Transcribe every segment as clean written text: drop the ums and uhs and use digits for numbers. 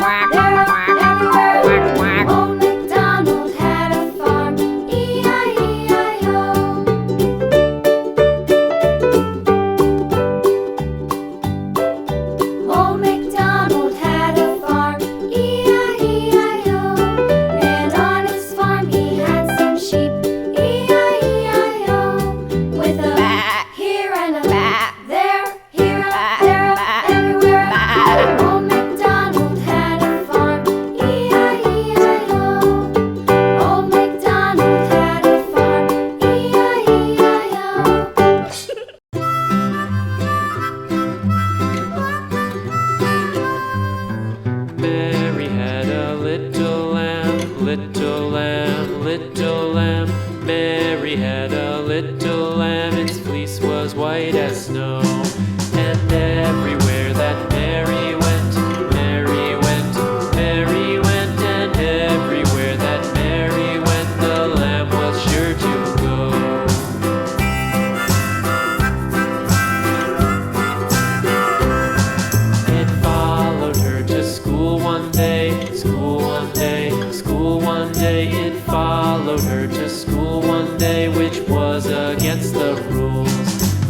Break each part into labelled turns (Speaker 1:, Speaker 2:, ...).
Speaker 1: everywhere. Old MacDonald had a farm, E-I-E-I-O. Old MacDonald had a farm, E-I-E-I-O. And on his farm he had some sheep, E-I-E-I-O. With a here and a there, here, there, everywhere. Old MacDonald had a farm, E-I-E-I-O. Old MacDonald had a farm, E-I-E-I-O.
Speaker 2: Mary had a little lamb, little lamb, little lamb. Mary had a little lamb, its fleece was white as snow. And everywhere that Mary went, Mary went, Mary went. And everywhere that Mary went, the lamb was sure to go. It followed her to school one day, school one day, school one day. It followed her to school one day, which was against the rules.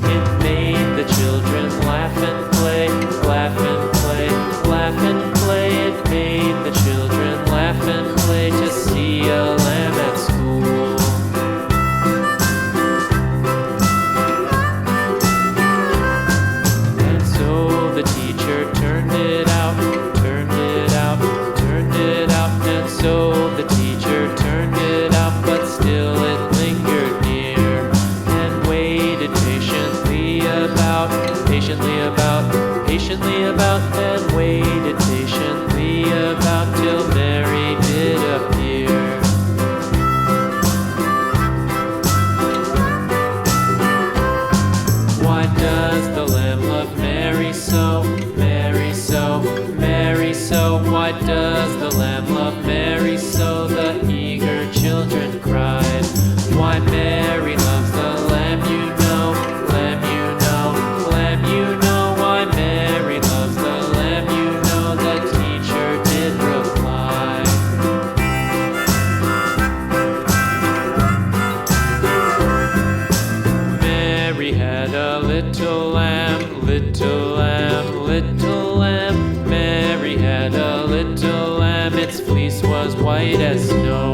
Speaker 2: It made the children laugh and play, laugh and play, laugh and play. It made the children laugh and play to see a lamb at school. And so the teacher turned it out, turned it out, turned it out. And so the teacher turned it out, but still it lingered near and waited patiently about, patiently about, patiently about, and waited patiently about till Mary did appear. Why does the lamb love Mary so, Mary so, Mary so? Why does the lamb love Mary so? The eager children cried. Why Mary loves the lamb, you know, lamb, you know, lamb, you know. Why Mary loves the lamb, you know, the teacher did reply. Mary had a little lamb, little lamb, little lamb. Mary had a little lamb, its fleece was white as snow.